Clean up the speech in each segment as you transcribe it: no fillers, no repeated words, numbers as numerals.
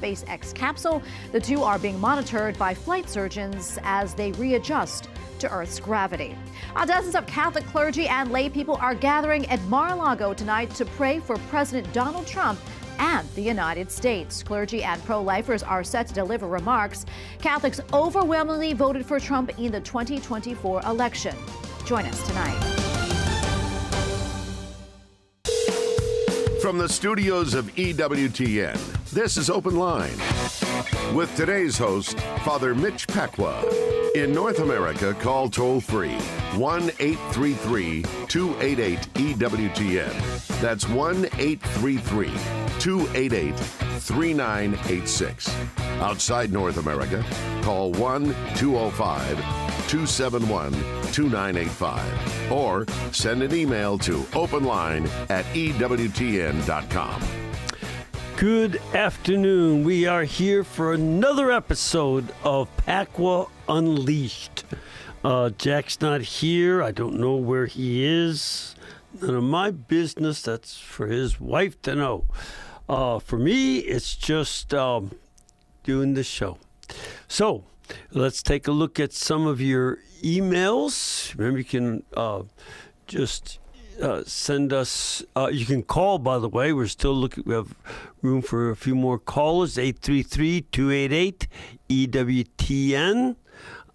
SpaceX capsule. The two are being monitored by flight surgeons as they readjust to Earth's gravity. Dozens of Catholic clergy and lay people are gathering at Mar-a-Lago tonight to pray for President Donald Trump and the United States. Clergy and pro-lifers are set to deliver remarks. Catholics overwhelmingly voted for Trump in the 2024 election. Join us tonight. From the studios of EWTN, this is Open Line with today's host, Father Mitch Pacwa. In North America, call toll-free 1-833-288-EWTN. That's 1-833-288-3986. Outside North America, call 1-205-271-2985 or send an email to openline@EWTN.com. Good afternoon. We are here for another episode of Pacwa Unleashed. Jack's not here. I don't know where he is. None of my business. That's for his wife to know. For me, it's just doing the show. So let's take a look at some of your emails. Remember, you can just send us, you can call, by the way. We're still looking, we have room for a few more callers, 833-288-EWTN.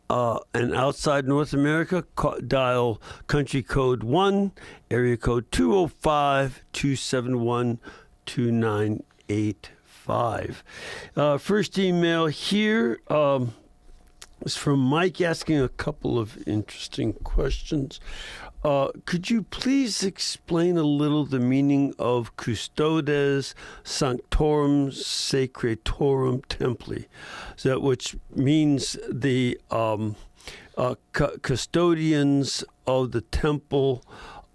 And outside North America, dial country code 1, area code 205-271-2985. First email here is from Mike asking a couple of interesting questions. Could you please explain a little the meaning of custodes sanctorum sacratorum templi, which means the custodians of the temple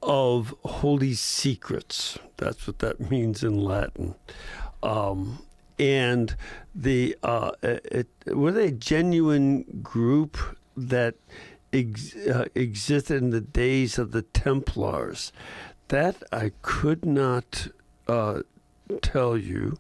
of holy secrets? That's what that means in Latin. And were they a genuine group that existed in the days of the Templars? That I could not tell you.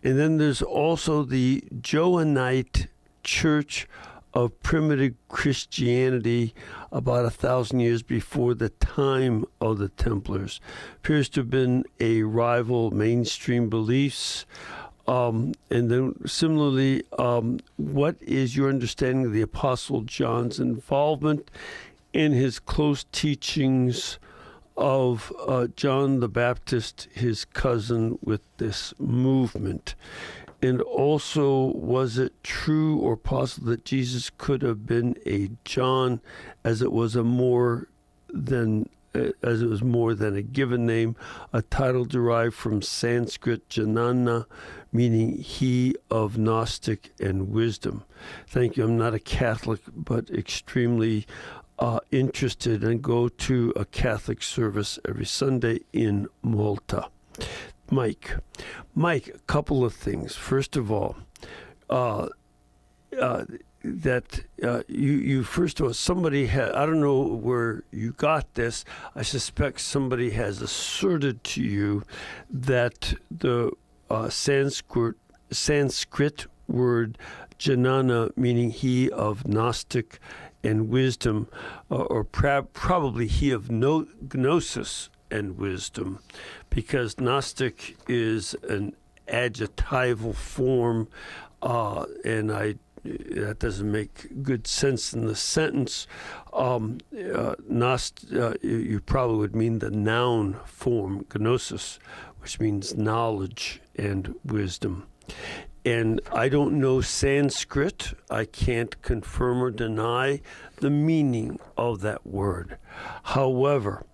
And then there's also the Johannite Church of primitive Christianity about 1,000 years before the time of the Templars. Appears to have been a rival mainstream beliefs. And then similarly, what is your understanding of the Apostle John's involvement in his close teachings of John the Baptist, his cousin, with this movement? And also, was it true or possible that Jesus could have been a John, as it was more than a given name, a title derived from Sanskrit janana, meaning he of Gnostic and wisdom? Thank you. I'm not a Catholic, but extremely interested, and go to a Catholic service every Sunday in Malta. Mike, a couple of things. First of all, you first of all, somebody had, I don't know where you got this, I suspect somebody has asserted to you that the Sanskrit word janana, meaning he of Gnostic and wisdom, or probably he of gnosis and wisdom, because Gnostic is an adjectival form, and that doesn't make good sense in the sentence. You probably would mean the noun form, gnosis, which means knowledge and wisdom. And I don't know Sanskrit. I can't confirm or deny the meaning of that word. However,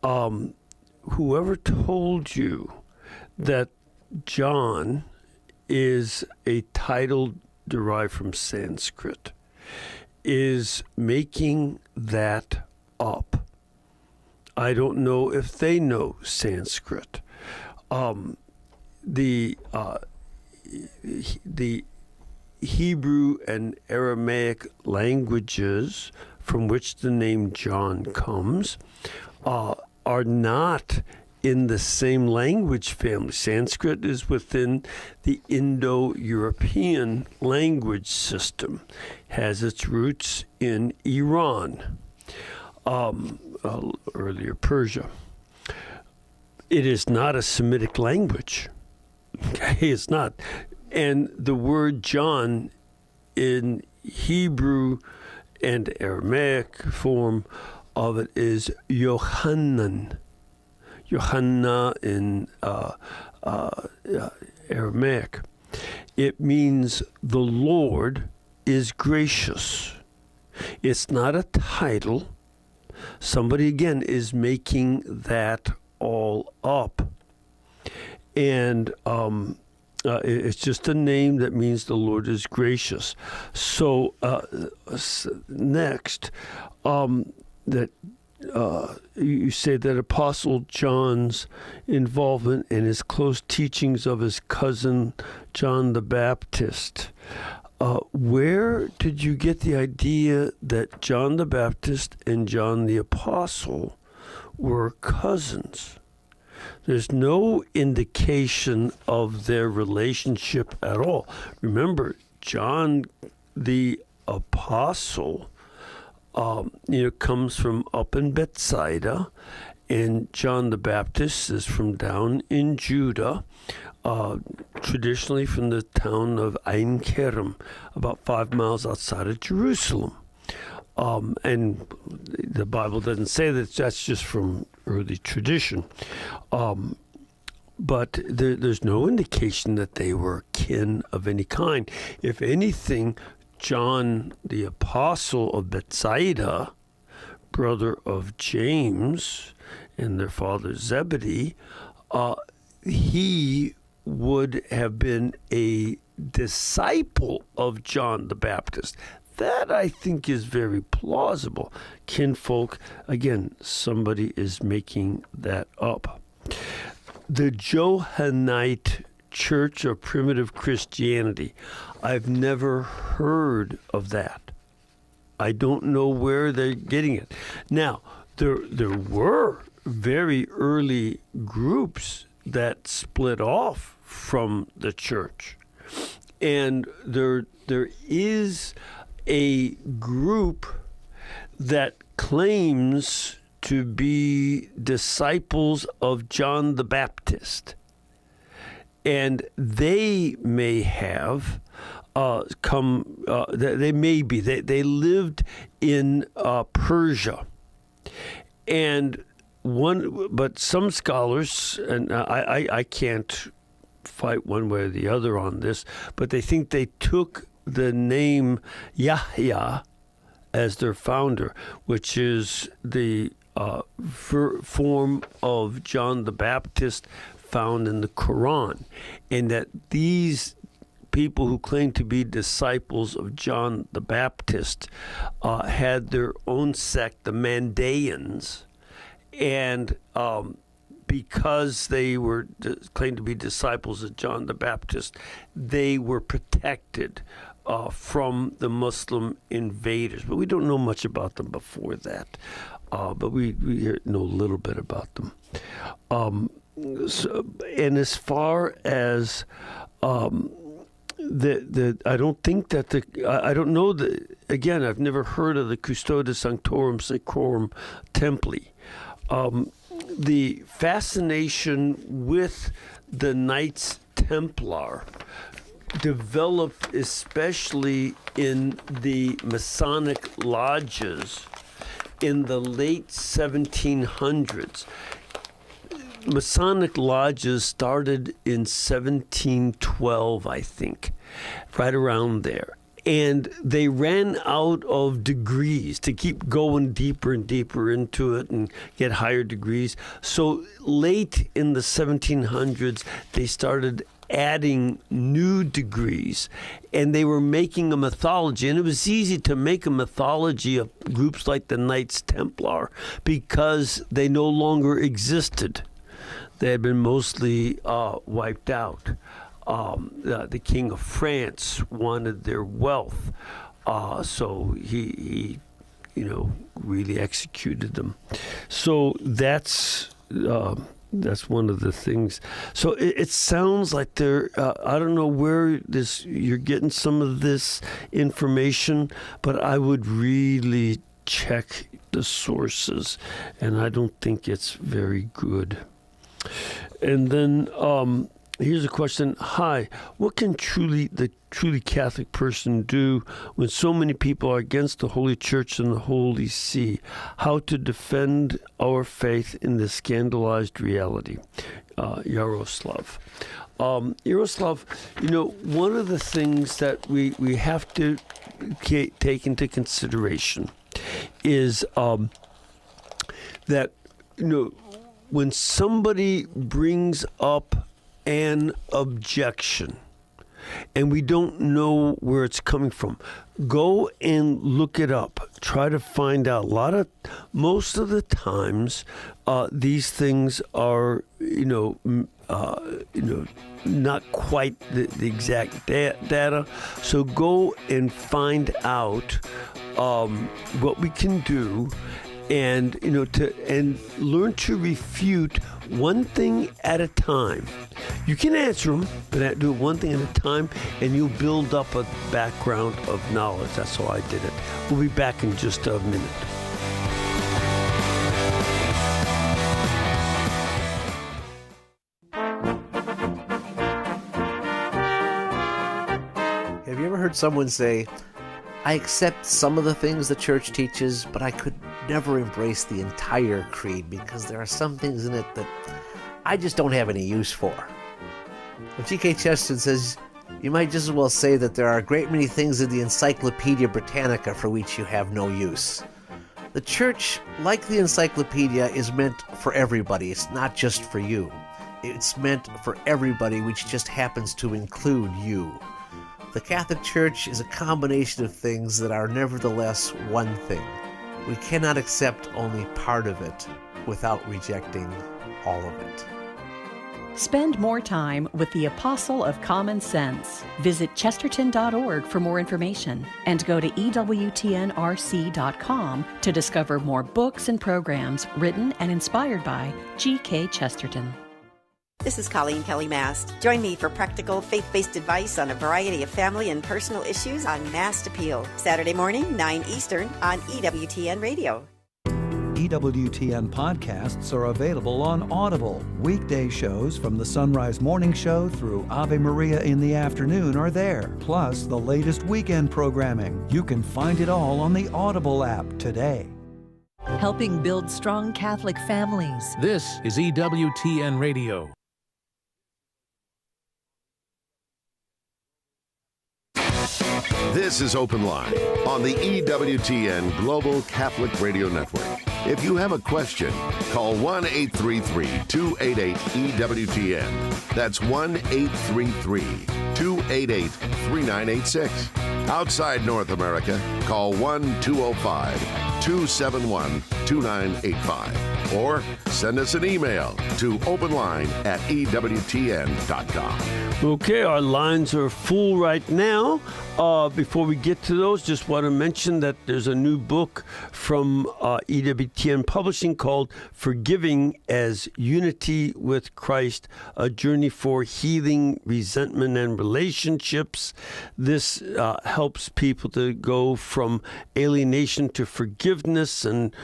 whoever told you that John is a title derived from Sanskrit is making that up. I don't know if they know Sanskrit. The Hebrew and Aramaic languages from which the name John comes are not in the same language family. Sanskrit is within the Indo-European language system, has its roots in Iran, earlier Persia. It is not a Semitic language. Okay, it's not. And the word John in Hebrew and Aramaic form of it is Yohanan. Yohanna in Aramaic. It means the Lord is gracious. It's not a title. Somebody, again, is making that all up. And it's just a name that means the Lord is gracious. So next, that you say that Apostle John's involvement in his close teachings of his cousin John the Baptist. Where did you get the idea that John the Baptist and John the Apostle were cousins? There's no indication of their relationship at all. Remember, John the Apostle comes from up in Bethsaida, and John the Baptist is from down in Judah, traditionally from the town of Ein Kerem, about 5 miles outside of Jerusalem. And the Bible doesn't say that. That's just from early tradition. But there's no indication that they were kin of any kind. If anything, John the Apostle of Bethsaida, brother of James and their father Zebedee, he would have been a disciple of John the Baptist. That, I think, is very plausible. Kinfolk, again, somebody is making that up. The Johannite Church of Primitive Christianity, I've never heard of that. I don't know where they're getting it. Now, there were very early groups that split off from the church. And there is a group that claims to be disciples of John the Baptist. And they may have they lived in Persia. And but some scholars, and I can't fight one way or the other on this, but they think they took the name Yahya as their founder, which is the form of John the Baptist found in the Quran, and that these people who claim to be disciples of John the Baptist had their own sect, the Mandaeans, and because they were claimed to be disciples of John the Baptist, they were protected from the Muslim invaders. But we don't know much about them before that. But we know a little bit about them. And as far as I don't think that I don't know that, again, I've never heard of the Custodes Sanctorum Sanctorum Templi. The fascination with the Knights Templar developed especially in the Masonic lodges in the late 1700s. Masonic lodges started in 1712, I think, right around there. And they ran out of degrees to keep going deeper and deeper into it and get higher degrees. So late in the 1700s, they started adding new degrees, and they were making a mythology. And it was easy to make a mythology of groups like the Knights Templar because they no longer existed. They had been mostly wiped out. The King of France wanted their wealth, so he really executed them. So that's That's one of the things. So it sounds like I don't know where you're getting some of this information, but I would really check the sources, and I don't think it's very good. And then here's a question. Hi, what can the truly Catholic person do when so many people are against the Holy Church and the Holy See? How to defend our faith in this scandalized reality? Yaroslav. Yaroslav, one of the things that we have to take into consideration is that, when somebody brings up an objection and we don't know where it's coming from, go and look it up. Try to find out. Most of the times, these things are, not quite the exact data. So go and find out what we can do, and and learn to refute one thing at a time. You can answer them, but do it one thing at a time, and you'll build up a background of knowledge. That's how I did it. We'll be back in just a minute. Have you ever heard someone say, I accept some of the things the church teaches, but I could never embrace the entire creed because there are some things in it that I just don't have any use for? Well, G.K. Chesterton says, you might just as well say that there are a great many things in the Encyclopedia Britannica for which you have no use. The church, like the encyclopedia, is meant for everybody. It's not just for you. It's meant for everybody, which just happens to include you. The Catholic Church is a combination of things that are nevertheless one thing. We cannot accept only part of it without rejecting all of it. Spend more time with the Apostle of Common Sense. Visit chesterton.org for more information and go to EWTNRC.com to discover more books and programs written and inspired by G.K. Chesterton. This is Colleen Kelly Mast. Join me for practical, faith-based advice on a variety of family and personal issues on Mast Appeal. Saturday morning, 9 Eastern on EWTN Radio. EWTN podcasts are available on Audible. Weekday shows from the Sunrise Morning Show through Ave Maria in the afternoon are there, plus the latest weekend programming. You can find it all on the Audible app today. Helping build strong Catholic families. This is EWTN Radio. This is Open Line on the EWTN Global Catholic Radio Network. If you have a question, call 1-833-288-EWTN. That's 1-833-288-3986. Outside North America, call 1-205-271-2985. Or send us an email to openline@EWTN.com. Okay, our lines are full right now. Before we get to those, just want to mention that there's a new book from EWTN Publishing called Forgiving as Unity with Christ, A Journey for Healing Resentment and Relationships. This helps people to go from alienation to forgiveness and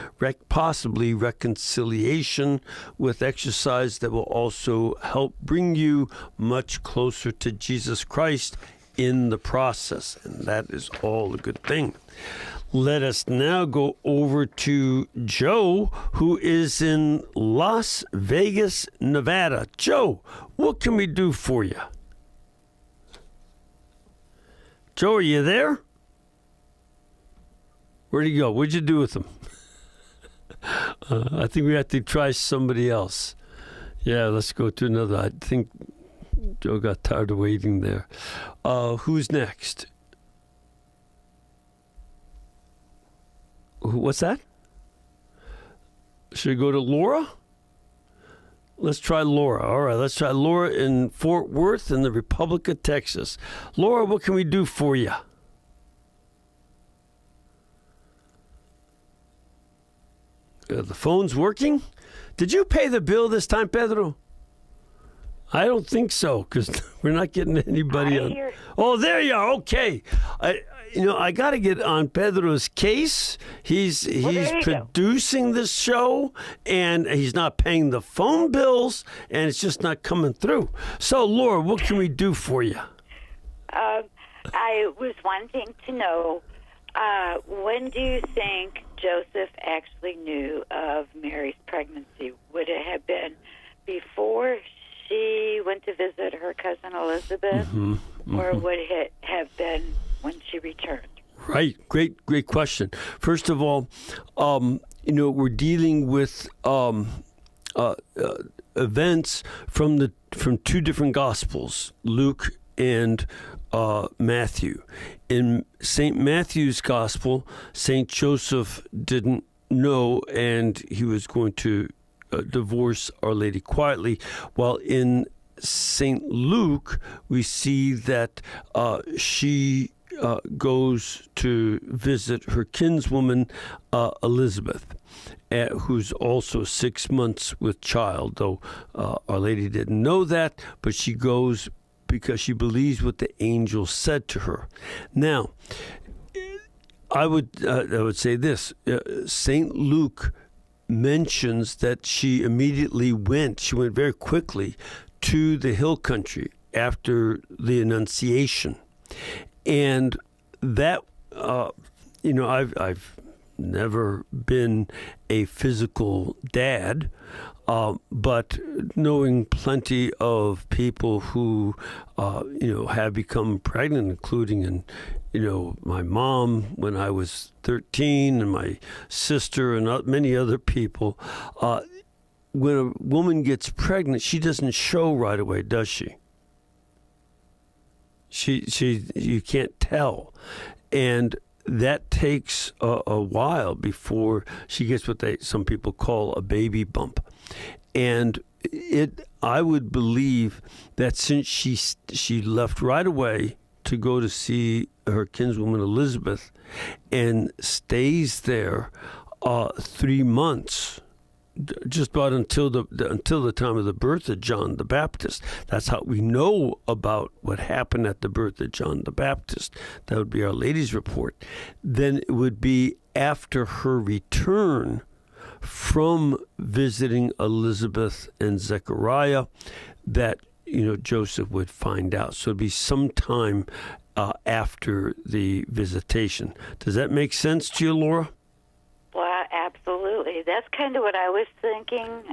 possibly reconciliation with exercise that will also help bring you much closer to Jesus Christ in the process, and that is all a good thing. Let us now go over to Joe, who is in Las Vegas, Nevada. Joe, what can we do for you? Joe, are you there? Where'd he go? What'd you do with him? I think we have to try somebody else. Yeah, let's go to another. I think Joe got tired of waiting there. Who's next? What's that? Should we go to Laura? Let's try Laura. All right, let's try Laura in Fort Worth in the Republic of Texas. Laura, what can we do for you? The phone's working? Did you pay the bill this time, Pedro? I don't think so, because we're not getting anybody on. Oh, there you are. Okay. I got to get on Pedro's case. He's producing this show, and he's not paying the phone bills, and it's just not coming through. So, Laura, what can we do for you? I was wanting to know, when do you think Joseph actually knew of Mary's pregnancy? Would it have been before she went to visit her cousin Elizabeth, or would it have been when she returned? Right. Great question. First of all, we're dealing with events from two different Gospels, Luke and Matthew. In St. Matthew's Gospel, St. Joseph didn't know, and he was going to divorce Our Lady quietly, while in St. Luke, we see that she goes to visit her kinswoman, Elizabeth, who's also 6 months with child, though Our Lady didn't know that, but she goes because she believes what the angel said to her. Now, I would say this. St. Luke mentions that she immediately went very quickly to the hill country after the Annunciation. And that, I've never been a physical dad, but knowing plenty of people who, have become pregnant, including my mom when I was 13 and my sister and many other people, when a woman gets pregnant, she doesn't show right away, does she? You can't tell. And that takes a while before she gets what some people call a baby bump. And I would believe that since she left right away to go to see her kinswoman Elizabeth and stays there 3 months, just about until the time of the birth of John the Baptist. That's how we know about what happened at the birth of John the Baptist. That would be Our Lady's report. Then it would be after her return from visiting Elizabeth and Zechariah that Joseph would find out. So it'd be sometime after the visitation. Does that make sense to you, Laura? Well, absolutely. That's kind of what I was thinking.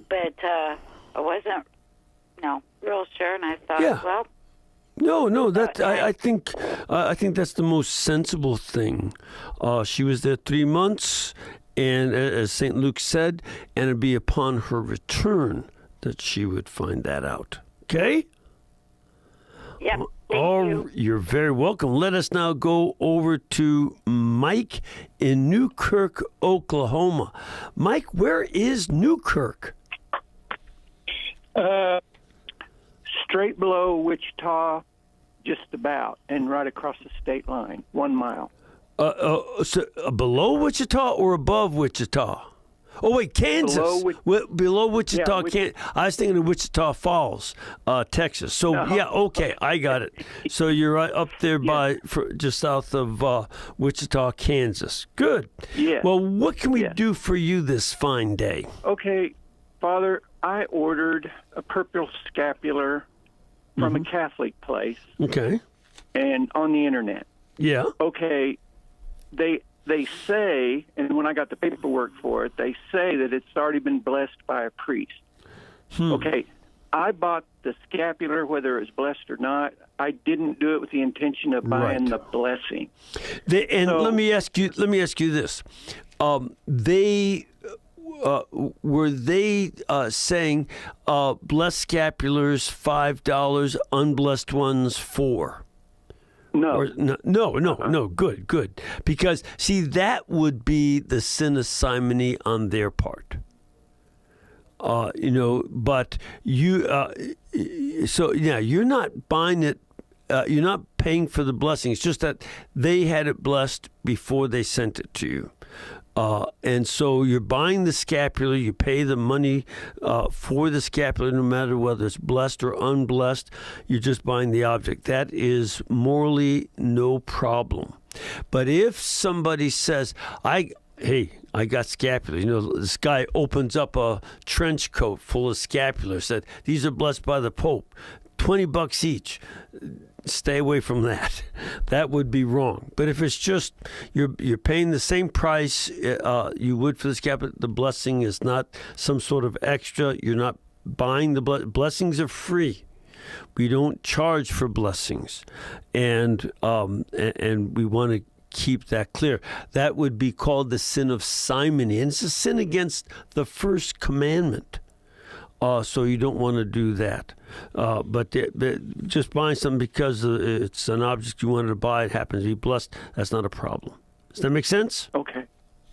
But I wasn't, real sure, and I thought, well. No. I think that's the most sensible thing. She was there 3 months, and as St. Luke said, and it'd be upon her return that she would find that out. Okay? Yep. Thank you. You're very welcome. Let us now go over to Mike in Newkirk, Oklahoma. Mike, where is Newkirk? Straight below Wichita, just about, and right across the state line, 1 mile. So below Wichita or above Wichita? Oh, wait, Kansas. Below Wichita, Kansas. I was thinking of Wichita Falls, Texas. So, okay, I got it. So you're right up there just south of Wichita, Kansas. Good. Yeah. Well, what can we do for you this fine day? Okay, Father, I ordered a purple scapular from a Catholic place. Okay. And on the internet. Yeah. Okay, they say, and when I got the paperwork for it, they say that it's already been blessed by a priest. Okay, I bought the scapular, whether it was blessed or not. I didn't do it with the intention of buying the blessing. Let me ask you this: were they saying blessed scapulars $5, unblessed ones $4? No. No. Good. Because, see, that would be the sin of simony on their part. But you, you're not buying it, you're not paying for the blessing. It's just that they had it blessed before they sent it to you. And so you're buying the scapular, you pay the money for the scapular, no matter whether it's blessed or unblessed, you're just buying the object. That is morally no problem. But if somebody says, hey, I got scapular. You know, this guy opens up a trench coat full of scapular, said, these are blessed by the Pope, $20 each. Stay away from that. That would be wrong. But if it's just you're paying the same price you would for the scapular, the blessing is not some sort of extra. You're not buying the blessings are free. We don't charge for blessings, and we want to keep that clear. That would be called the sin of simony, and it's a sin against the first commandment. So you don't want to do that. But just buying something because it's an object you wanted to buy, it happens to be blessed, that's not a problem. Does that make sense? Okay.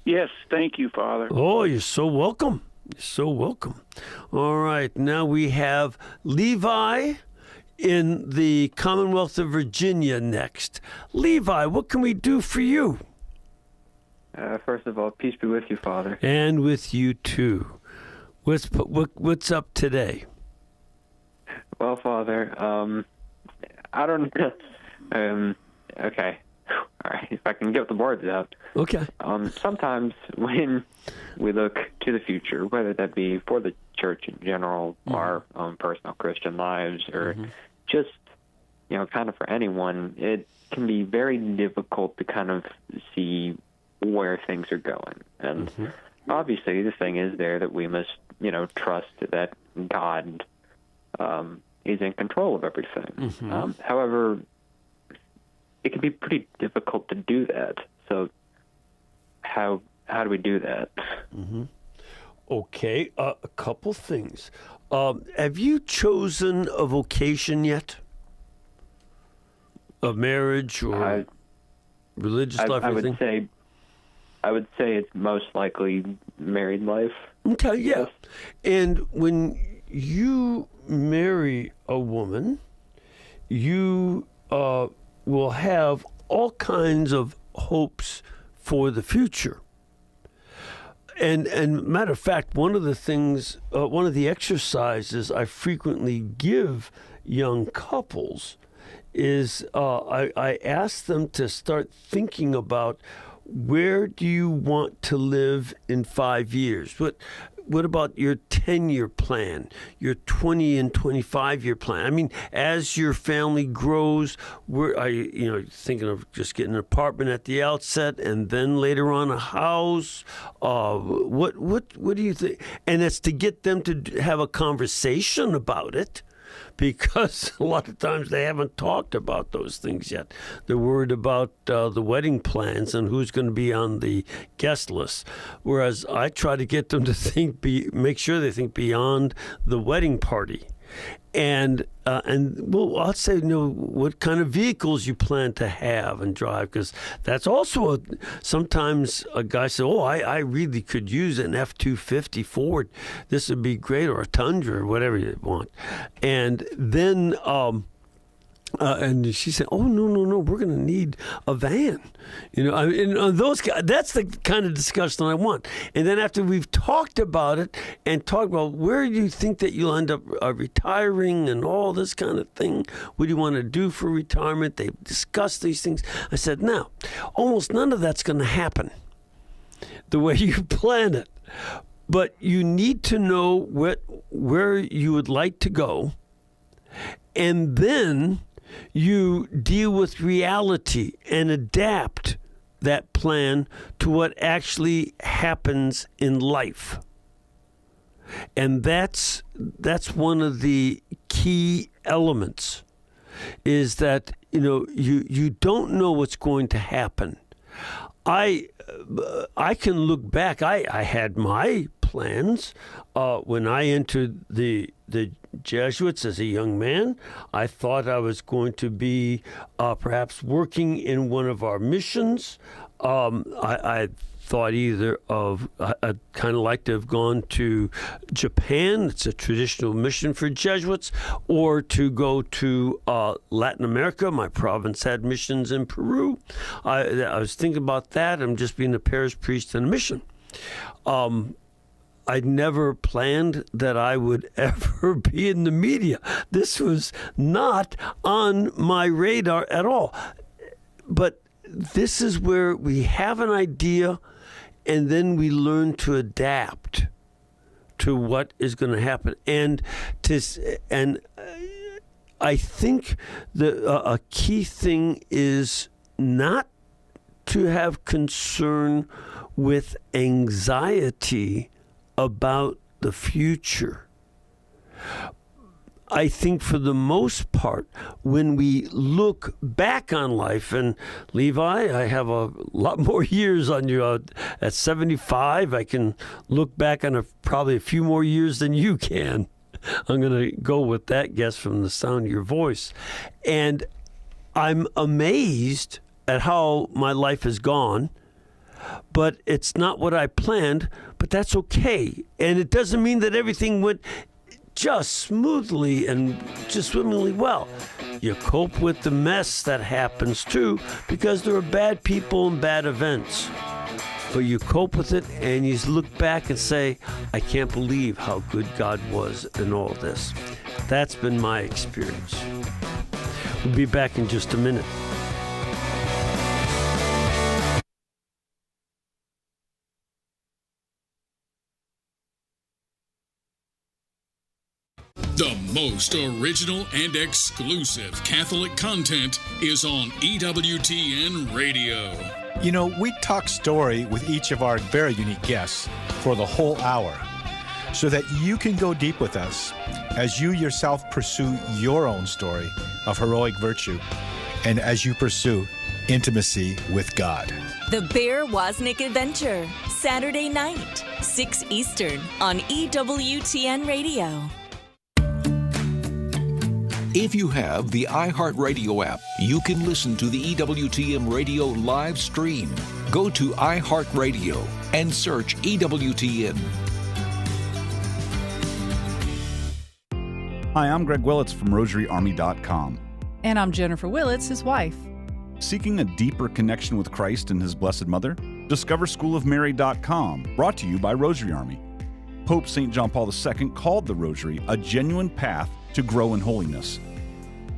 Yes, thank you, Father. Oh, you're so welcome. You're so welcome. All right, now we have Levi in the Commonwealth of Virginia next. Levi, what can we do for you? First of all, peace be with you, Father. And with you, too. What's up today? Well, Father, I don't know. Okay. All right, if I can get the words out. Okay. Sometimes when we look to the future, whether that be for the church in general, our own personal Christian lives, or just, kind of for anyone, it can be very difficult to kind of see where things are going. And obviously the thing is there that we must, trust that God is in control of everything. However, it can be pretty difficult to do that. So how do we do that? Okay, a couple things. Have you chosen a vocation yet? A marriage or religious life? I would say it's most likely married life. Okay, yeah. And when you marry a woman, you will have all kinds of hopes for the future. And matter of fact, one of the exercises I frequently give young couples is I ask them to start thinking about, where do you want to live in 5 years? What about your 10-year plan, your 20 and 25-year plan? I mean, as your family grows, are you thinking of just getting an apartment at the outset and then later on a house? What do you think? And it's to get them to have a conversation about it, because a lot of times they haven't talked about those things yet. They're worried about the wedding plans and who's going to be on the guest list. Whereas I try to get them to make sure they think beyond the wedding party. And I'll say, what kind of vehicles you plan to have and drive, because that's also sometimes a guy says, I really could use an F-250 Ford. This would be great, or a Tundra, or whatever you want. And then and she said, no, we're going to need a van. That's the kind of discussion I want. And then after we've talked about it and talked about where do you think that you'll end up retiring and all this kind of thing, what do you want to do for retirement? They discussed these things. I said, now, almost none of that's going to happen the way you plan it. But you need to know where you would like to go, and then you deal with reality and adapt that plan to what actually happens in life. And that's one of the key elements, is that you don't know what's going to happen. I can look back. I had my plans when I entered the Jesuits as a young man. I thought I was going to be perhaps working in one of our missions. I thought either of, I'd kind of like to have gone to Japan. It's a traditional mission for Jesuits, or to go to Latin America. My province had missions in Peru. I was thinking about that. I'm just being a parish priest in a mission. I never planned that I would ever be in the media. This was not on my radar at all. But this is where we have an idea, and then we learn to adapt to what is going to happen. And I think a key thing is not to have concern with anxiety about the future. I think for the most part, when we look back on life, and Levi, I have a lot more years on you. At 75, I can look back on probably a few more years than you can. I'm going to go with that guess from the sound of your voice. And I'm amazed at how my life has gone, but it's not what I planned, but that's okay. And it doesn't mean that everything went just smoothly and just swimmingly well. You cope with the mess that happens too, because there are bad people and bad events. But you cope with it, and you look back and say, I can't believe how good God was in all this. That's been my experience. We'll be back in just a minute. The most original and exclusive Catholic content is on EWTN Radio. You know, we talk story with each of our very unique guests for the whole hour, so that you can go deep with us as you yourself pursue your own story of heroic virtue, and as you pursue intimacy with God. The Bear Wozniak Adventure, Saturday night, 6 Eastern on EWTN Radio. If you have the iHeartRadio app, you can listen to the EWTN Radio live stream. Go to iHeartRadio and search EWTN. Hi, I'm Greg Willits from RosaryArmy.com. And I'm Jennifer Willits, his wife. Seeking a deeper connection with Christ and His Blessed Mother? Discover SchoolofMary.com, brought to you by Rosary Army. Pope St. John Paul II called the Rosary a genuine path to grow in holiness.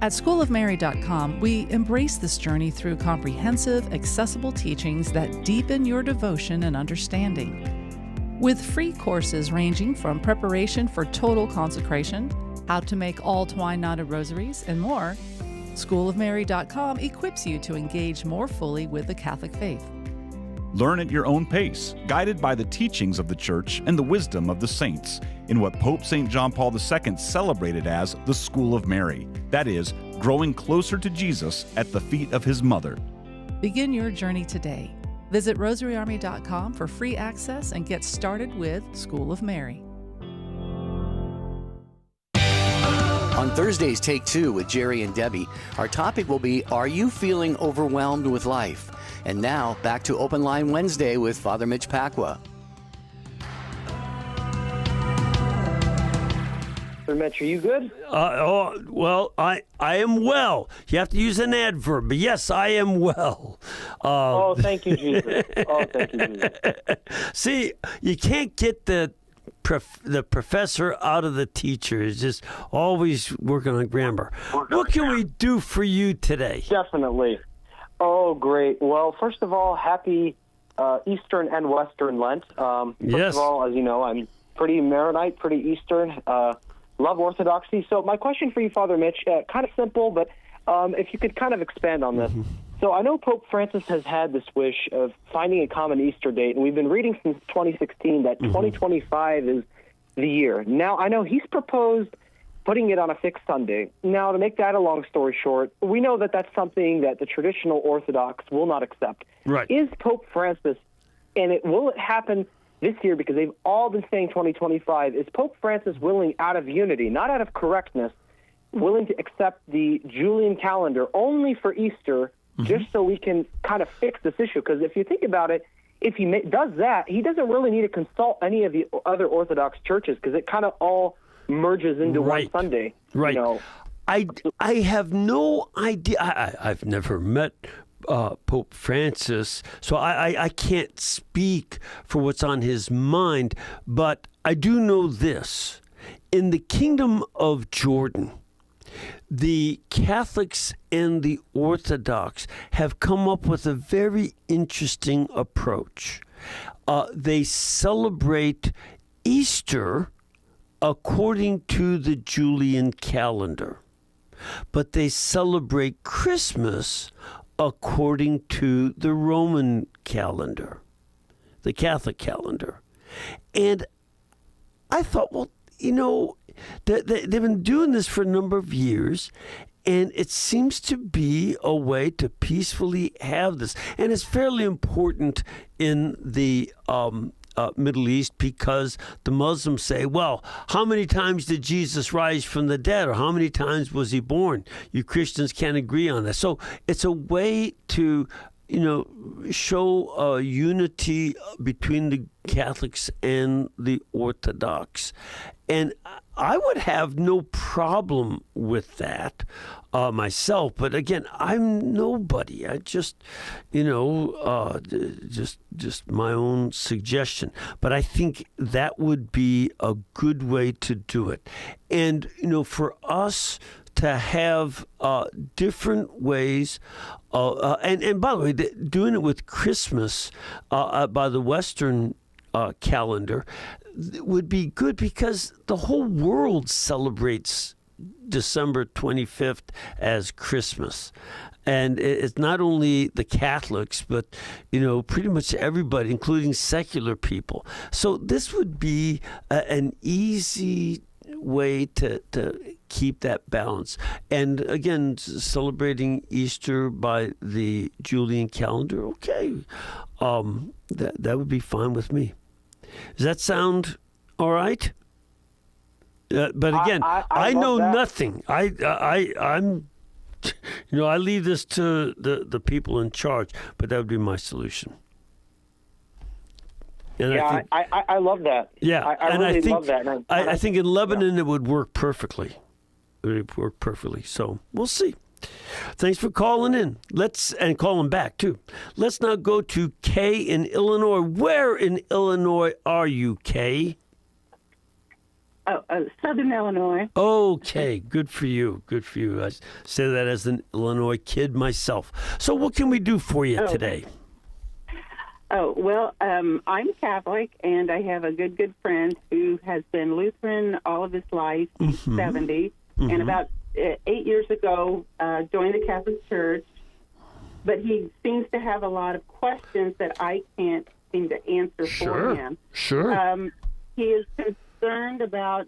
At SchoolofMary.com, we embrace this journey through comprehensive, accessible teachings that deepen your devotion and understanding. With free courses ranging from preparation for total consecration, how to make all twine-knotted rosaries, and more, SchoolofMary.com equips you to engage more fully with the Catholic faith. Learn at your own pace, guided by the teachings of the Church and the wisdom of the saints, in what Pope St. John Paul II celebrated as the School of Mary. That is, growing closer to Jesus at the feet of His Mother. Begin your journey today. Visit RosaryArmy.com for free access and get started with School of Mary. On Thursday's Take Two with Jerry and Debbie, our topic will be, are you feeling overwhelmed with life? And now, back to Open Line Wednesday with Father Mitch Pacwa. Mitch, are you good? Well, I am well. You have to use an adverb, but yes, I am well. Thank you, Jesus. Thank you, Jesus. See, you can't get the professor out of the teacher. Is just always working on grammar. What can we do for you today? Definitely. Oh, great. Well, first of all, happy Eastern and Western Lent. First of all, as you know, I'm pretty Maronite, pretty Eastern, love Orthodoxy. So my question for you, Father Mitch, kind of simple, but if you could kind of expand on this. So I know Pope Francis has had this wish of finding a common Easter date, and we've been reading since 2016 that 2025 is the year. Now, I know he's proposed putting it on a fixed Sunday. Now, to make that a long story short, we know that that's something that the traditional Orthodox will not accept. Right. Is Pope Francis, and will it happen this year, because they've all been saying 2025, is Pope Francis willing, out of unity, not out of correctness, willing to accept the Julian calendar only for Easter just so we can kind of fix this issue. Because if you think about it, if he does that, he doesn't really need to consult any of the other Orthodox churches, because it kind of all merges into one Sunday. Right. I have no idea. I've never met Pope Francis, so I can't speak for what's on his mind, but I do know this. In the Kingdom of Jordan, the Catholics and the Orthodox have come up with a very interesting approach. They celebrate Easter according to the Julian calendar, but they celebrate Christmas according to the Roman calendar, the Catholic calendar. And I thought, well, they've been doing this for a number of years, and it seems to be a way to peacefully have this. And it's fairly important in the Middle East, because the Muslims say, well, how many times did Jesus rise from the dead, or how many times was he born? You Christians can't agree on that. So it's a way to show unity between the Catholics and the Orthodox. And I would have no problem with that myself. But again, I'm nobody. I just, just my own suggestion. But I think that would be a good way to do it. And, for us to have different ways, and by the way, doing it with Christmas by the Western calendar would be good, because the whole world celebrates December 25th as Christmas. And it's not only the Catholics, but, pretty much everybody, including secular people. So this would be an easy way to keep that balance. And again, celebrating Easter by the Julian calendar, okay, that would be fine with me. Does that sound all right? But again, I know nothing. I'm I leave this to the people in charge, but that would be my solution. And I love that. Yeah, I really love that. I think in Lebanon it would work perfectly. It would work perfectly. So we'll see. Thanks for calling in. And calling back too. Let's now go to Kay in Illinois. Where in Illinois are you, Kay? Southern Illinois. Okay, good for you. Good for you. I say that as an Illinois kid myself. So what can we do for you today? Well, I'm Catholic, and I have a good friend who has been Lutheran all of his life. He's 70, and about 8 years ago joined the Catholic Church, but he seems to have a lot of questions that I can't seem to answer for him. Sure. He is concerned about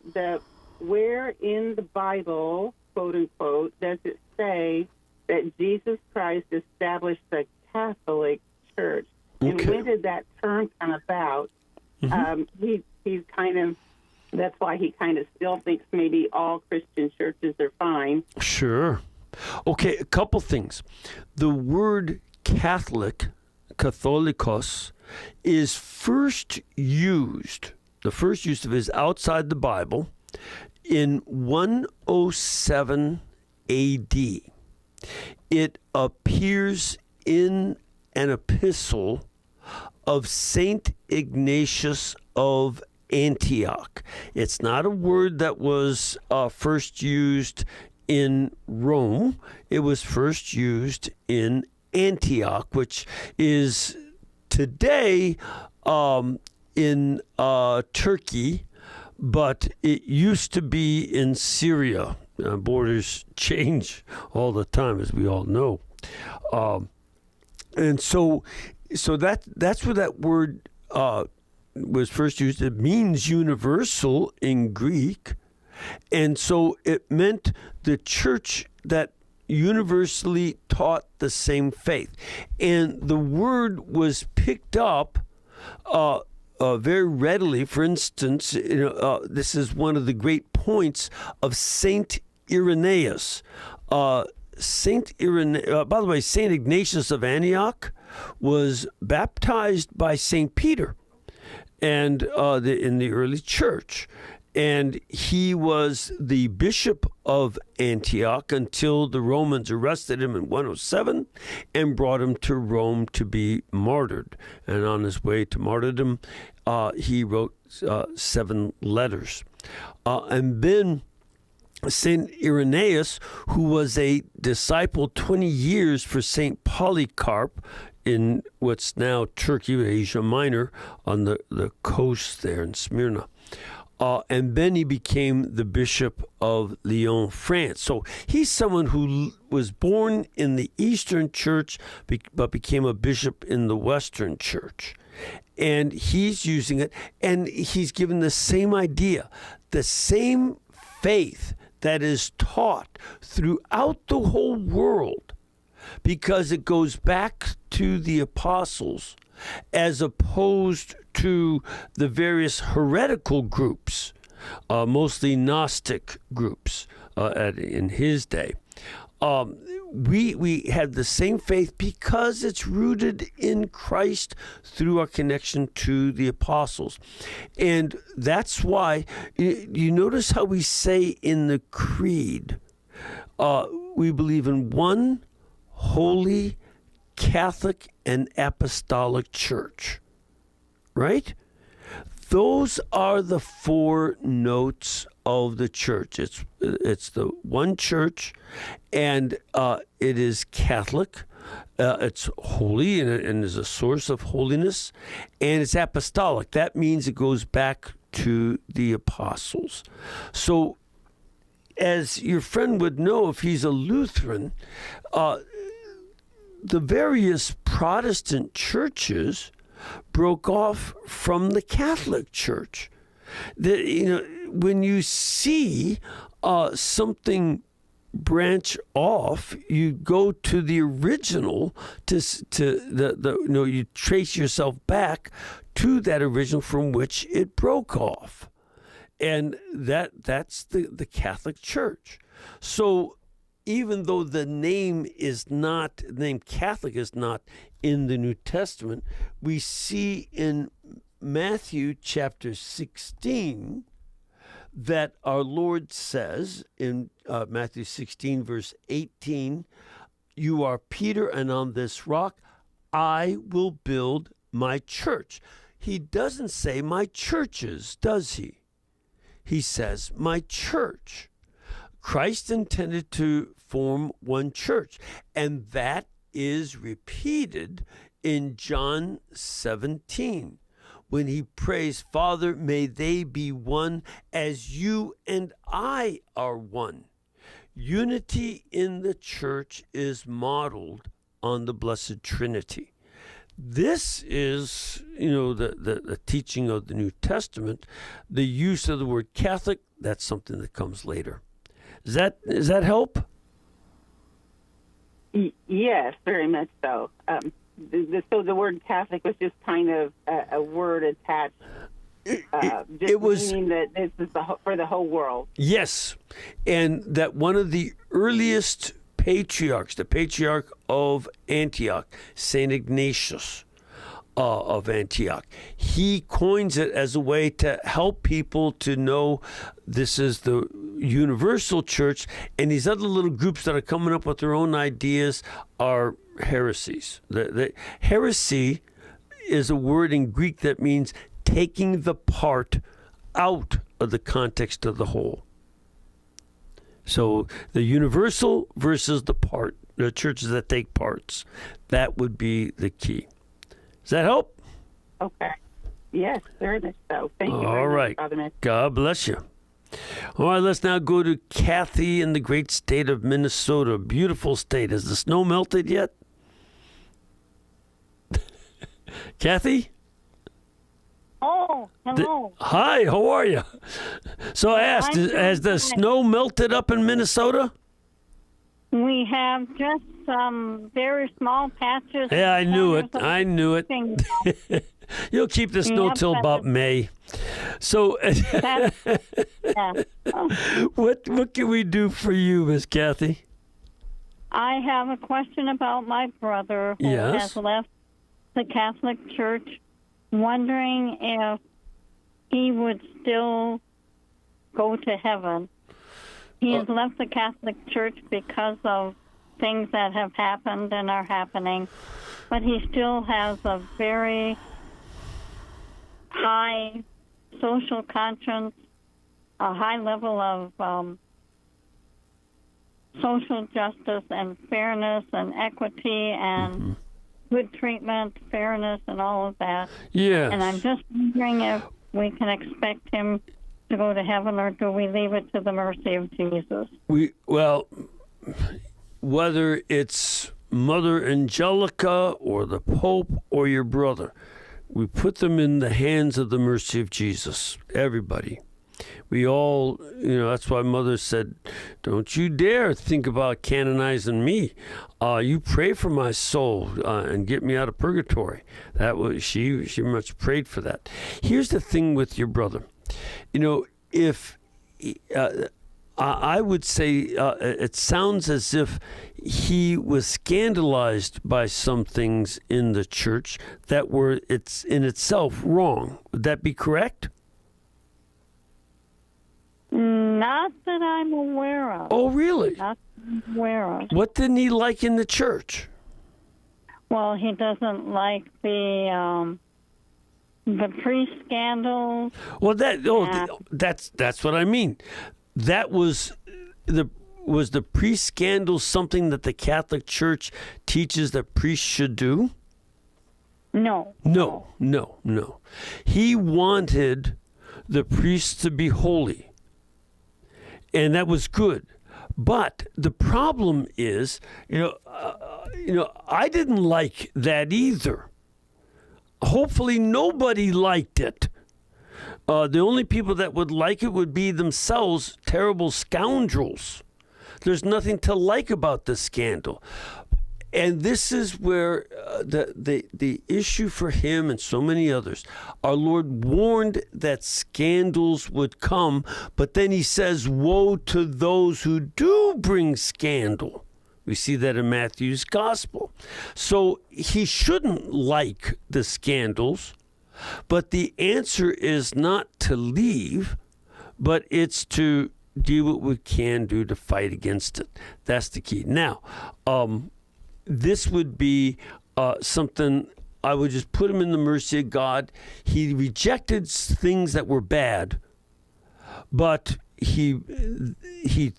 where in the Bible, quote unquote, does it say that Jesus Christ established the Catholic Church? And when did that term come about? He's kind of, that's why he kind of still thinks maybe all Christian churches are fine. Sure. Okay, a couple things. The word Catholic, Catholicos, is first used, the first use of it is outside the Bible in 107 A.D. It appears in an epistle of Saint Ignatius of Antioch. It's not a word that was first used in Rome. It was first used in Antioch, which is today in Turkey, but it used to be in Syria. Borders change all the time, as we all know. And so that's where that word was first used. It means universal in Greek. And so it meant the church that universally taught the same faith. And the word was picked up very readily. For instance, this is one of the great points of Saint Irenaeus. Saint by the way, Saint Ignatius of Antioch was baptized by Saint Peter, and in the early church, and he was the bishop of Antioch until the Romans arrested him in 107 and brought him to Rome to be martyred. And on his way to martyrdom, he wrote 7 letters, and then St. Irenaeus, who was a disciple 20 years for St. Polycarp in what's now Turkey, Asia Minor, on the coast there in Smyrna. And then he became the Bishop of Lyon, France. So he's someone who was born in the Eastern Church but became a bishop in the Western Church. And he's using it, and he's given the same idea, the same faith that is taught throughout the whole world, because it goes back to the apostles as opposed to the various heretical groups, mostly Gnostic groups in his day. We had the same faith because it's rooted in Christ through our connection to the apostles. And that's why you notice how we say in the creed, we believe in one holy, Catholic, and apostolic church, right? Those are the 4 notes of the church. It's the one church, and it is Catholic. It's holy and is a source of holiness, and it's apostolic. That means it goes back to the apostles. So, as your friend would know if he's a Lutheran, the various Protestant churches broke off from the Catholic Church. When you see something branch off, you go to the original you trace yourself back to that original from which it broke off, and that's the Catholic Church. So even though the name Catholic is not in the New Testament, we see in Matthew chapter 16 that our Lord says in Matthew 16 verse 18, "You are Peter, and on this rock I will build my church." He doesn't say my churches, does he? He says my church. Christ intended to form one church, and that is repeated in John 17 when he prays, "Father, may they be one as you and I are one." Unity in the church is modeled on the Blessed Trinity. This is, the teaching of the New Testament. The use of the word Catholic, that's something that comes later. Does that help? Yes, very much so. So the word Catholic was just kind of a word attached. It was meaning that this is for the whole world. Yes, and that one of the earliest patriarchs, the patriarch of Antioch, Saint Ignatius of Antioch, he coins it as a way to help people to know this is the universal church, and these other little groups that are coming up with their own ideas are heresies. The heresy is a word in Greek that means taking the part out of the context of the whole. So the universal versus the churches that take parts, that would be the key. Does that help? Okay. Yes, very much so. Thank you. All right. Father Mitch. God bless you. All right, let's now go to Kathy in the great state of Minnesota. Beautiful state. Has the snow melted yet? Kathy? Oh, hello. Hi, how are you? So I asked, has the snow melted up in Minnesota? We have just some very small patches. Yeah, I knew it. You'll keep the snow till about May. So what can we do for you, Miss Kathy? I have a question about my brother who has left the Catholic Church, wondering if he would still go to heaven. He has left the Catholic Church because of things that have happened and are happening, but he still has a very high social conscience, a high level of social justice and fairness and equity and good treatment, fairness, and all of that. Yes. And I'm just wondering if we can expect him to go to heaven, or do we leave it to the mercy of Jesus? Well, whether it's Mother Angelica or the Pope or your brother, we put them in the hands of the mercy of Jesus. Everybody. We all, that's why Mother said, don't you dare think about canonizing me. You pray for my soul and get me out of purgatory. That was she much prayed for that. Here's the thing with your brother. If I would say it sounds as if he was scandalized by some things in the church that were it's in itself wrong. Would that be correct? Not that I'm aware of. Oh, really? Not that I'm aware of. What didn't he like in the church? Well, he doesn't like the priest scandals. Well, that's what I mean. That was the priest scandal something that the Catholic Church teaches that priests should do? No. No. He wanted the priests to be holy. And that was good. But the problem is, I didn't like that either. Hopefully nobody liked it. The only people that would like it would be themselves terrible scoundrels. There's nothing to like about this scandal. And this is where the issue for him and so many others, our Lord warned that scandals would come, but then he says, woe to those who do bring scandal. We see that in Matthew's gospel. So he shouldn't like the scandals, but the answer is not to leave, but it's to do what we can do to fight against it. That's the key. Now, this would be something I would just put him in the mercy of God. He rejected things that were bad, but he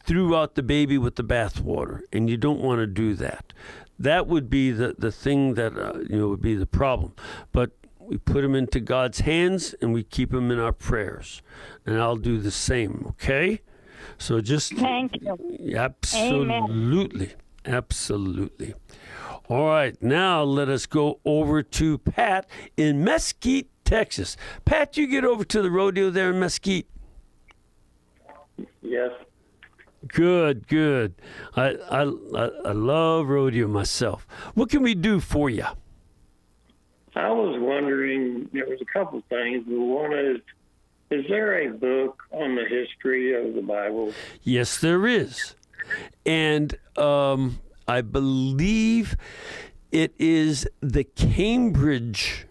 threw out the baby with the bathwater, and you don't want to do that. That would be the thing that would be the problem. But we put him into God's hands, and we keep him in our prayers. And I'll do the same, okay? So just... Thank you. Absolutely. Amen. Absolutely. All right, now let us go over to Pat in Mesquite, Texas. Pat, you get over to the rodeo there in Mesquite? Yes. Good. I love rodeo myself. What can we do for you? I was wondering, there was a couple things, but one is there a book on the history of the Bible? Yes, there is. And I believe it is the Cambridge,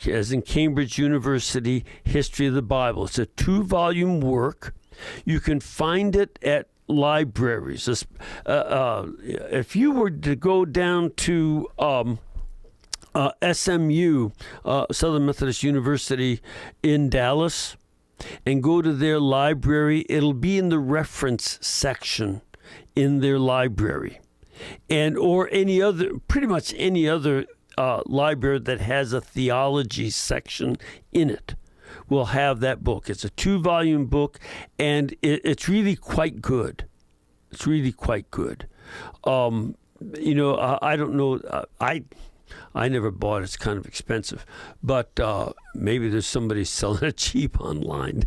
as in Cambridge University, History of the Bible. It's a 2-volume work. You can find it at libraries. If you were to go down to SMU, Southern Methodist University in Dallas, and go to their library, it'll be in the reference section in their library, or pretty much any other library that has a theology section in it will have that book. It's a 2-volume book, and it's really quite good. It's really quite good. I don't know. I never bought it. It's kind of expensive. But maybe there's somebody selling it cheap online.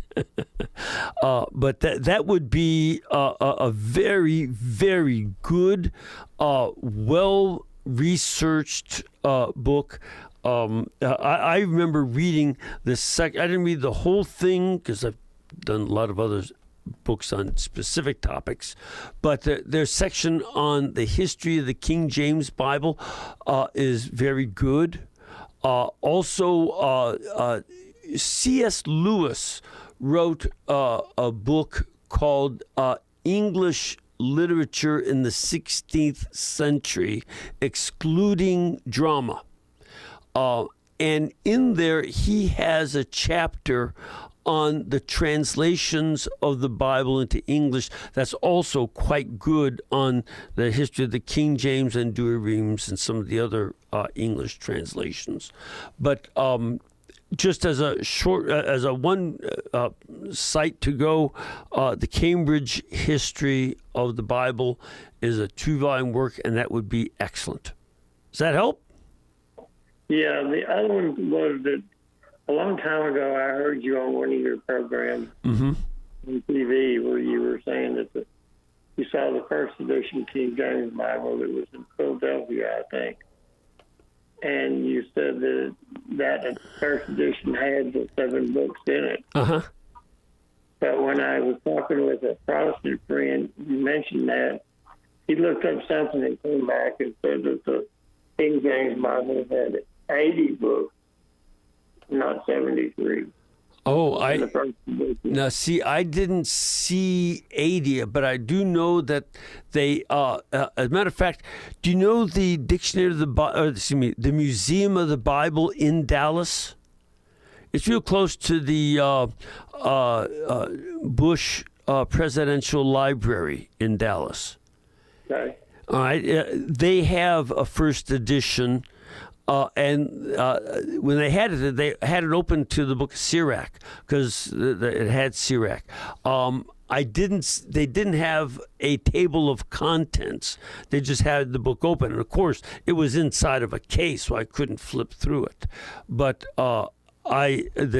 But that would be a very, very good, well-researched book. I remember reading I didn't read the whole thing because I've done a lot of other books on specific topics, but their section on the history of the King James Bible is very good. Also, C.S. Lewis wrote a book called English Literature in the 16th Century, excluding drama. And in there, he has a chapter on the translations of the Bible into English that's also quite good on the history of the King James and Douay-Rheims and some of the other English translations. But just as a short, as a one site to go, the Cambridge History of the Bible is a 2-volume work, and that would be excellent. Does that help? Yeah, the other one was that a long time ago I heard you on one of your programs on TV where you were saying that you saw the first edition King James Bible that was in Philadelphia, I think. And you said that first edition had the 7 books in it. But when I was talking with a Protestant friend, you mentioned that. He looked up something and came back and said that the King James Bible had 80 books, not 73. Now see, I didn't see 80, but I do know that they. As a matter of fact, do you know the Dictionary of the Museum of the Bible in Dallas? It's real close to the Bush Presidential Library in Dallas. Okay. All right, they have a first edition. And when they had it open to the book of Sirach because it had Sirach. They didn't have a table of contents. They just had the book open, and of course, it was inside of a case, so I couldn't flip through it. But the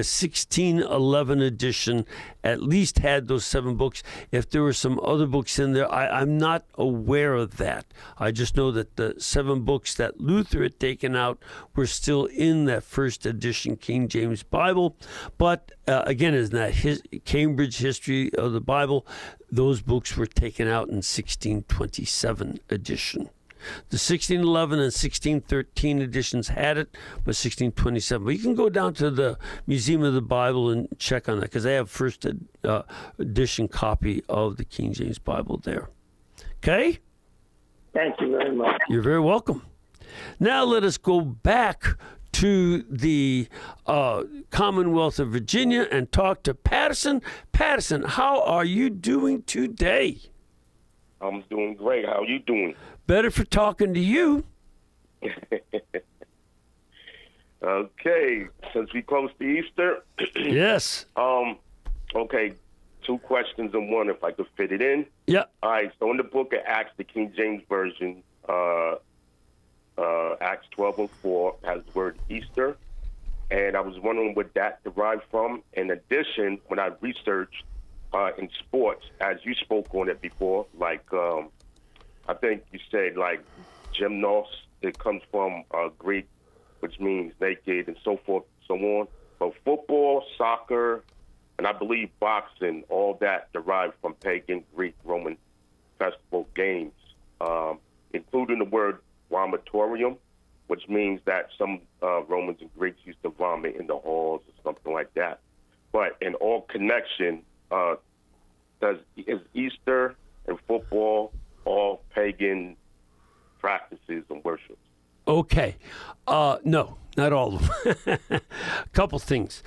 1611 edition at least had those 7 books. If there were some other books in there, I'm not aware of that. I just know that the 7 books that Luther had taken out were still in that first edition King James Bible. But again, in that Cambridge History of the Bible, those books were taken out in 1627 edition. The 1611 and 1613 editions had it, but 1627. But you can go down to the Museum of the Bible and check on that because they have first edition copy of the King James Bible there. Okay? Thank you very much. You're very welcome. Now let us go back to the Commonwealth of Virginia and talk to Patterson. Patterson, how are you doing today? I'm doing great. How are you doing? Better for talking to you. Okay, since we close to Easter. Yes. Okay, 2 questions in one, if I could fit it in. Yeah. All right, so in the book of Acts, the King James Version, Acts 12:04 has the word Easter, and I was wondering what that derived from. In addition, when I researched in sports, as you spoke on it before, like I think you said like gymnos, it comes from Greek, which means naked and so forth, so on. But football, soccer, and I believe boxing, all that derived from pagan Greek Roman festival games, including the word vomitorium, which means that some Romans and Greeks used to vomit in the halls or something like that. But in all connection, is Easter and football all pagan practices and worships? Okay. No, not all of them. A couple things.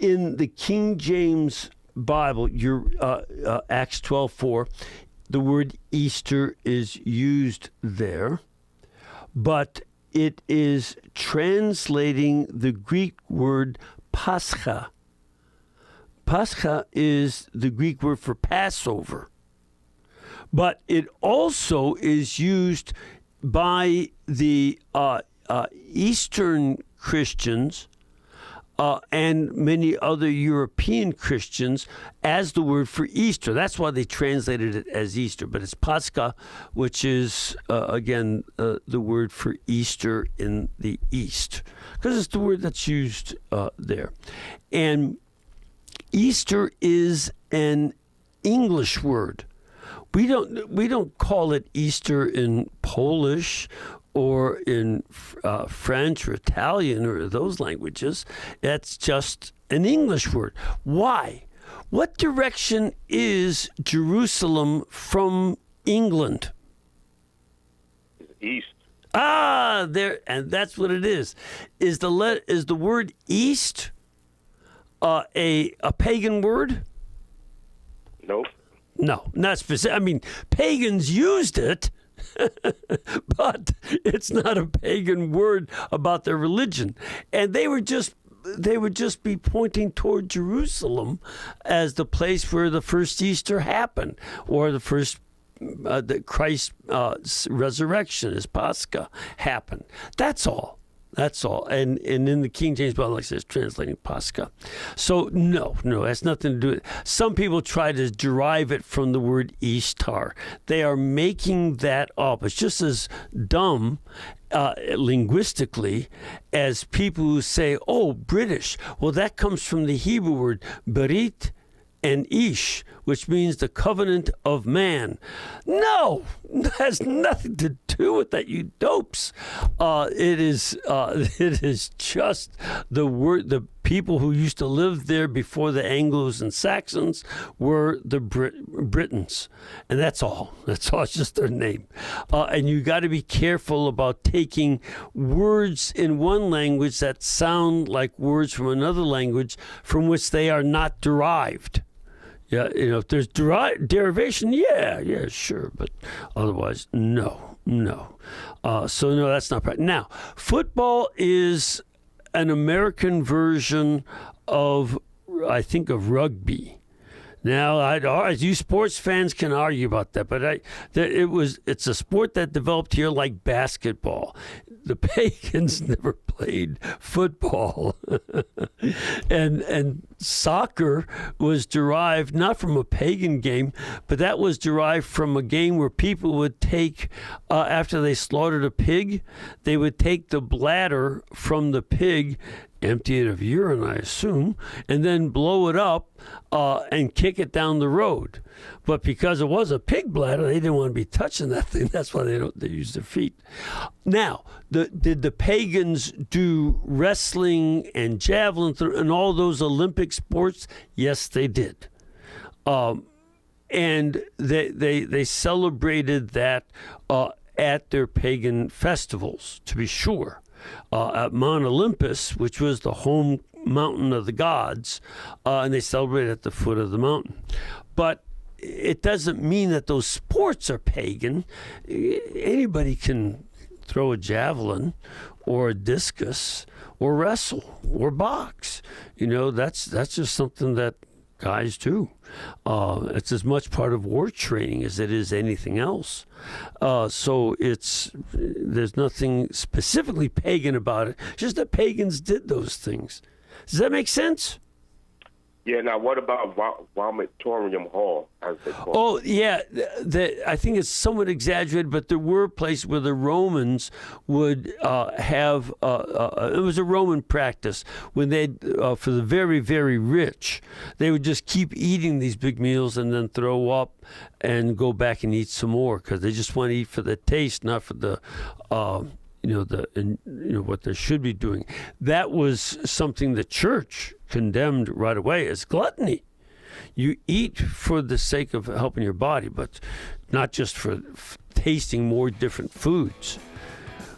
In the King James Bible, your Acts 12:4, the word Easter is used there, but it is translating the Greek word Pascha. Pascha is the Greek word for Passover. But it also is used by the Eastern Christians and many other European Christians as the word for Easter. That's why they translated it as Easter. But it's Pascha, which is, again, the word for Easter in the East, because it's the word that's used there. And Easter is an English word. We don't call it Easter in Polish or in French or Italian or those languages. It's just an English word. Why? What direction is Jerusalem from England? East. There, and that's what it is. Is the word east a pagan word? Nope. No, not specific. I mean, pagans used it, but it's not a pagan word about their religion. And they would just be pointing toward Jerusalem as the place where the first Easter happened, or the first Christ's resurrection, his Pacwa, happened. That's all. And in the King James Bible, like it says, translating Pacwa. So no, it has nothing to do with it. Some people try to derive it from the word Easter. They are making that up. It's just as dumb linguistically as people who say, oh, British. Well, that comes from the Hebrew word berit and ish, which means the covenant of man. No, that has nothing to do with that, you dopes. It is just the word. The people who used to live there before the Anglos and Saxons were the Britons, and that's all. It's just their name. And you got to be careful about taking words in one language that sound like words from another language from which they are not derived. Yeah, if there's derivation, yeah, sure, but otherwise, no. So no, that's not right. Now, football is an American version of, I think, of rugby. Now, you sports fans can argue about that, but it's a sport that developed here like basketball. The pagans never played football. and soccer was derived not from a pagan game, but that was derived from a game where people would take, after they slaughtered a pig, they would take the bladder from the pig, empty it of urine, I assume, and then blow it up and kick it down the road. But because it was a pig bladder, they didn't want to be touching that thing. That's why they use their feet. Now, did the pagans do wrestling and javelin and all those Olympic sports? Yes, they did. And they celebrated that at their pagan festivals, to be sure. At Mount Olympus, which was the home mountain of the gods, and they celebrated at the foot of the mountain. But it doesn't mean that those sports are pagan. Anybody can throw a javelin or a discus or wrestle or box. That's just something that guys do. It's as much part of war training as it is anything else. So there's nothing specifically pagan about it. Just that pagans did those things. Does that make sense? Yeah. Now, what about Vomitorium Hall, as they call it? Oh, yeah. I think it's somewhat exaggerated, but there were places where the Romans would have. It was a Roman practice when they, for the very, very rich, they would just keep eating these big meals and then throw up and go back and eat some more because they just want to eat for the taste, not for the. What they should be doing. That was something the church condemned right away as gluttony. You eat for the sake of helping your body, but not just for tasting more different foods.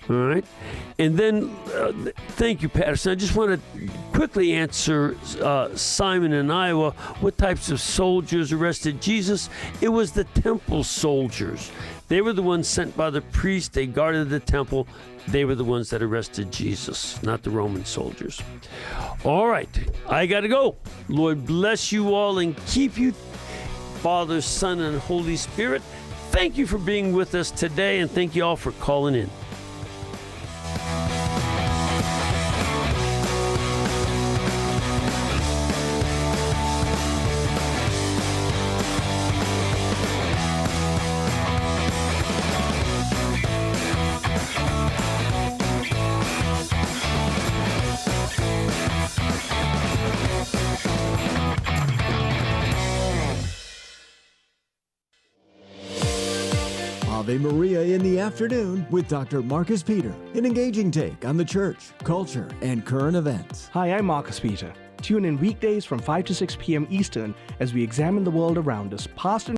All right? And then, thank you, Patterson. I just want to quickly answer Simon in Iowa. What types of soldiers arrested Jesus? It was the temple soldiers. They were the ones sent by the priest. They guarded the temple. They were the ones that arrested Jesus, not the Roman soldiers. All right, I got to go. Lord bless you all and keep you, Father, Son, and Holy Spirit. Thank you for being with us today, and thank you all for calling in. Ave Maria in the Afternoon with Dr. Marcus Peter, an engaging take on the church, culture, and current events. Hi, I'm Marcus Peter. Tune in weekdays from 5 to 6 p.m. Eastern as we examine the world around us, past and